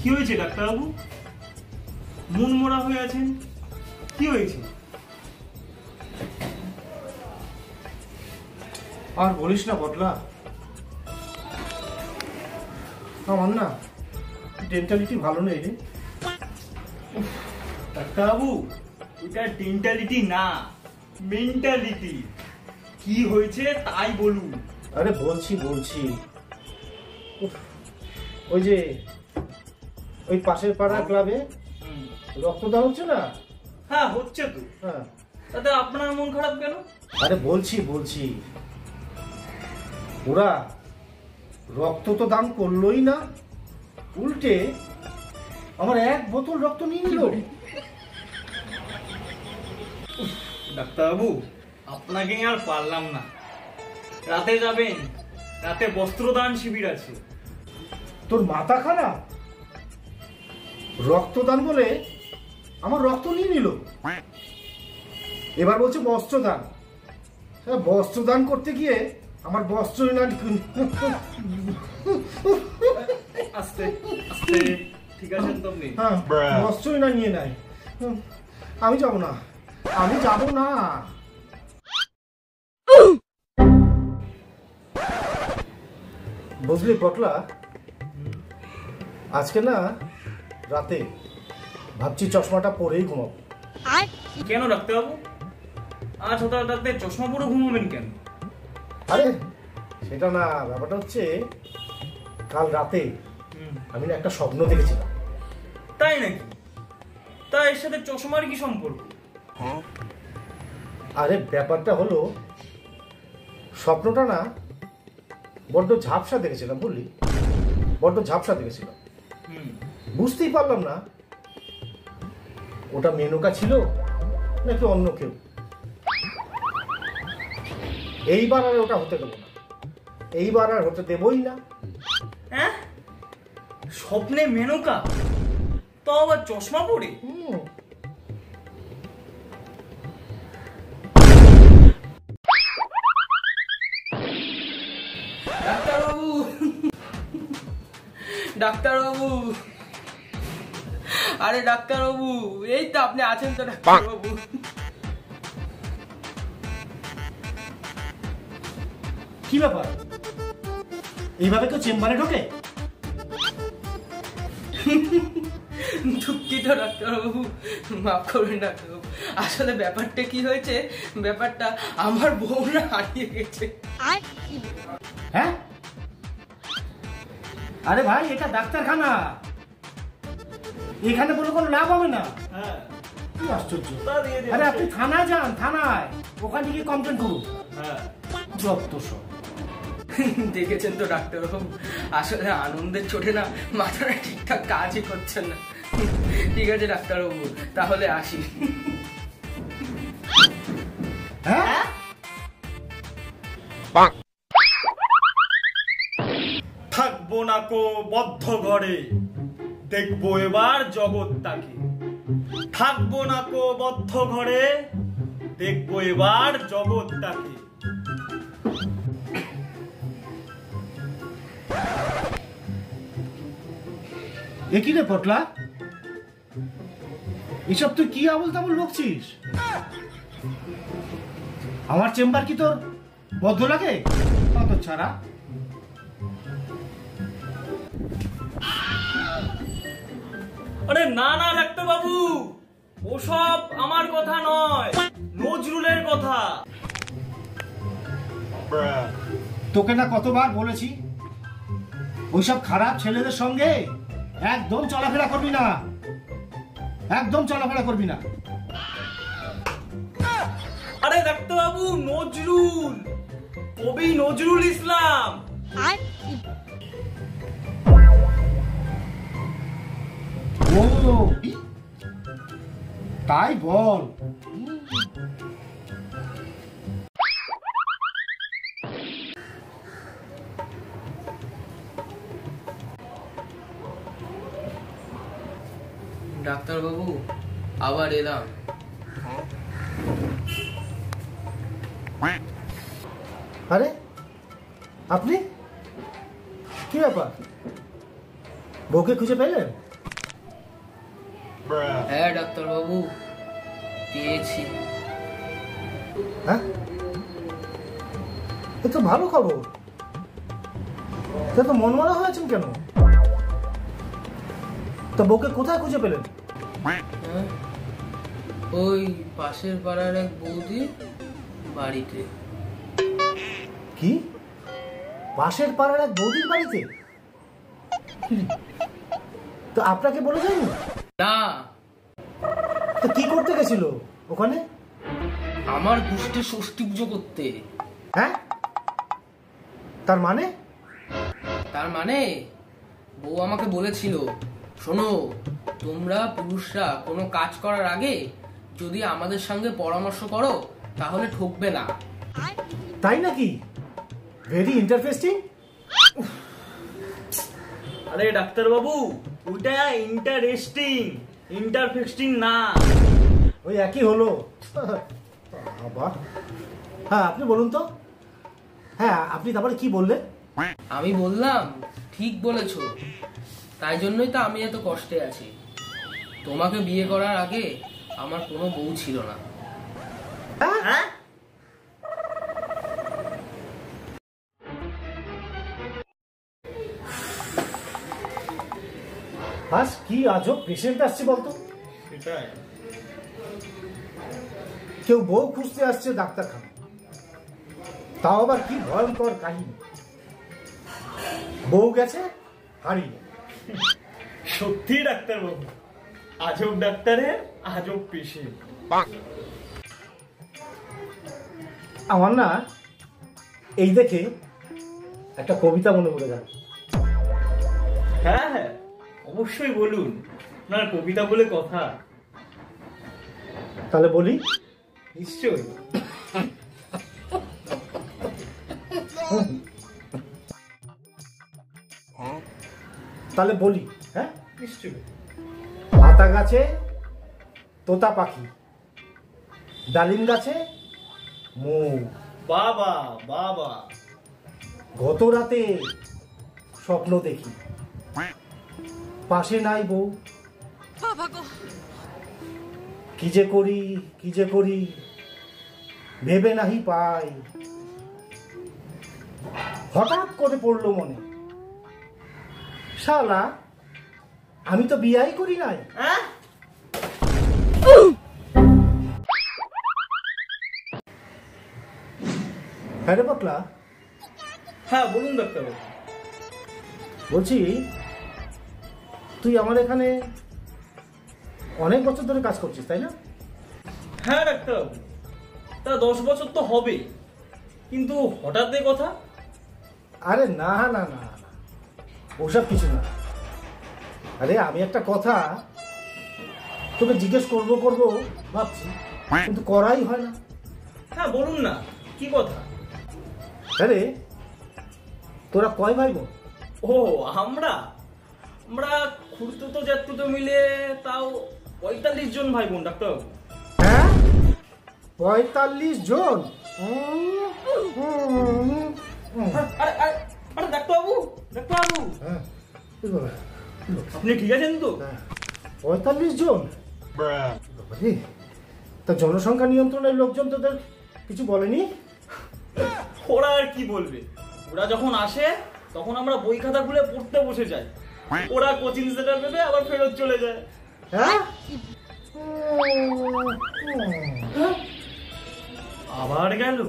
কি হয়েছে ডাক্তারবাবু? মন মরা হয়ে আছেন, কি হয়েছে? আর বলিস না বটলা, আমার না ডেন্টালিটি ভালো নেই রে। ডাক্তারবাবু, এটা ডেন্টালিটি না, মেন্টালিটি। কি হয়েছে তাই বলুন। আরে বলছি ওই যে ওই পাশের পাড়ার ক্লাবে রক্তদান হচ্ছে না? হ্যাঁ হচ্ছে তো। হ্যাঁ, তাতে আপনার মন খারাপ কেন? আরে বলছি ওরা রক্ত তো দান করলোই না, উল্টে আমার 1 বোতল রক্ত নিয়ে নিল। ডাক্তারবাবু, আপনাকে আর পারলাম না। রাতে যাবেন, রাতে বস্ত্রদান শিবির আছে। তোর মাথা খারাপ? রক্তদান বলে আমার রক্ত নিয়ে নিল, এবার বলছে বস্ত্রদান। বস্ত্রদান করতে গিয়ে আমার বস্ত্র আস্তে আস্তে, ঠিক আছেন তো আপনি? হ্যাঁ, বস্ত্রই না নিয়ে নেয়। আমি যাব না। বুঝলি পটলা, আজকে না রাতে ভাবছি চশমাটা পরেই ঘুমাবো। কেন ডাক্তারবাবু, আজ হঠাৎ রাতে চশমা পরে ঘুমাবেন কেন? আরে সেটা না, ব্যাপারটা হচ্ছে কাল রাতে আমি না একটা স্বপ্ন দেখেছিলাম। তাই নাকি? তা এর সাথে চশমার কি সম্পর্ক? আরে ব্যাপারটা হলো, স্বপ্নটা না বড্ড ঝাপসা দেখেছিলাম, বুঝলি, বড্ড ঝাপসা দেখেছিলাম। বুঝতেই পারলাম না ওটা মেনকা ছিল নাকি অন্য কেউ। এইবার আর ওটা হতে দেবো না, এইবার আর হতে দেবই না। হ্যাঁ, স্বপ্নে মেনকা, তো আবার চশমা পরে? ডাক্তারবাবু, ডাক্তারবাবু, আরে ডাক্তারবাবু, এই তো আপনি আছেন তো ডাক্তারবাবু? কি ব্যাপার, এইভাবে কেউ চেম্বারে ঢোকে? দুঃখিত ডাক্তারবাবু, মাফ করবেন ডাক্তারবাবু। আসলে ব্যাপারটা কি হয়েছে, ব্যাপারটা আমার বউ না হারিয়ে গেছে। হ্যাঁ? আরে ভাই, এটা ডাক্তারখানা, এখানে বলে কোনো লাভ হবে না। কি আশ্চর্য। আরে আপনি থানায় যান, থানায় ওখান থেকে কমপ্লেন করুন। যত সব। দেখেছেন তো ডাক্তারবাবু, আসলে আনন্দের চোটে না মাথাটা ঠিকঠাক কাজই করছে না। ঠিক আছে ডাক্তারবাবু, তাহলে আসি। হ্যাঁ, থাকবো না কো বদ্ধ ঘরে, দেখবো এবার জগৎটাকে। থাকবো না কো বদ্ধ ঘরে, দেখবো এবার জগৎটাকে। একই রে পটলা, এসব তুই কি আবল তাবল বকছিস? আমার চেম্বার কি তোর বদ্ধ লাগে? কত ছাড়া। আরে না না ডাক্তারবাবু, ওসব আমার কথা নয়, নজরুলের কথা। তোকে না কতবার বলেছি ওইসব খারাপ ছেলেদের সঙ্গে একদম চলাফেরা করবি না, একদম চলাফেরা করবি না। আরে ডাক্তারবাবু, নজরুল, কবি নজরুল ইসলাম। ও তাই বল। ডাক্তারবাবু, আবার এলাম। আরে আপনি, কি ব্যাপার, বউকে খুঁজে পেলেন? হ্যাঁ ডাক্তারবাবু, পেয়েছি। হ্যাঁ, এ তো ভালো খবর। তো মনমরা হয়েছেন কেন? তো বউকে কোথায় খুঁজে পেলেন? ওই পাশের পাড়ার এক বৌদি বাড়িতে। কি? পাশের পাড়ার এক বৌদির বাড়িতে? তো আপনাকে বলে যায়নি? না। তো কি করতে গেছিল ওখানে? আমার গোষ্ঠী ষষ্ঠী পুজো করতে। হ্যাঁ, তার মানে? তার মানে বউ আমাকে বলেছিল, শোনো, তোমরা পুরুষরা কোনো কাজ করার আগে যদি আমাদের সঙ্গে পরামর্শ করো তাহলে ঠকবে না। তাই নাকি? Very interesting. আরে ডাক্তারবাবু, ওইটা ইন্টারেস্টিং, ইন্টারফেস্টিং না। ওই একই হলো। বাবা, হ্যাঁ আপনি বলুন তো। হ্যাঁ, আপনি তারপরে কি বললেন? আমি বললাম, ঠিক বলেছো, তাই জন্যই তো আমি এত কষ্টে আছি। তোমাকে বিয়ে করার আগে আমার কোনো বউ ছিল না। হ্যাঁ, বাস কি আজব পেশেন্ট আসছে বলতো। সেটাই। কেউ বউ খুঁজতে আসছে ডাক্তারখানা, তাও আবার কি ভয়ঙ্কর কাহিনী। বউ গেছে হারিয়ে। সত্যি ডাক্তারবাবু, আজব ডাক্তারের আজব পেশেন্ট। আমার না এই দেখে একটা কবিতা মনে পড়ে গেল। হ্যাঁ হ্যাঁ, অবশ্যই বলুন, আপনার কবিতা বলে কথা। তাহলে বলি? নিশ্চয়ই। তাহলে বলি, হ্যাঁ নিশ্চয়ই। পাতা গাছে তোতা পাখি, ডালিম গাছে মৌ, বাবা বাবা, গত রাতে স্বপ্ন দেখি, পাশে নাই বউ, কি যে করি কি যে করি ভেবে নাহি পাই। হঠাৎ করে পড়লো মনে, শালা আমি তো বিয়াই করি নাই। হ্যাঁ, হ্যাঁ রে পাতলা, হ্যাঁ বলুন ডাক্তারবাবু। বলছি তুই আমার এখানে অনেক বছর ধরে কাজ করছিস, তাই না? হ্যাঁ ডাক্তারবাবু, তা 10 বছর তো হবে, কিন্তু হঠাৎ এই কথা। আরে না না না না, ওসব কিছু না। আরে আমি একটা কথা তোকে জিজ্ঞেস করব করব ভাবছি, কিন্তু করাই হয় না। হ্যাঁ বলুন না, কি কথা? আরে তোরা কয় ভাই বোন? ও, আমরা আমরা খুঁড়তুতো জ্যাঠতুতো মিলে তাও 45 জন ভাই বোন ডাক্তারবাবু। হ্যাঁ, 45 জন? আরে আরে আরে ডাক্তারবাবু, ডাক্তারবাবু, হ্যাঁ, আপনি ঠিক আছেন তো? 45 জন? বাবারে, তা জনসংখ্যা নিয়ন্ত্রণের লোকজন তোদের কিছু বলেনি? ওরা আর কি বলবে, ওরা যখন আসে তখন আমরা বই খাতা খুলে পড়তে বসে যাই, ওরা কোচিং সেন্টার ভেবে আবার ফেরত চলে যায়। হ্যাঁ, আবার গেল।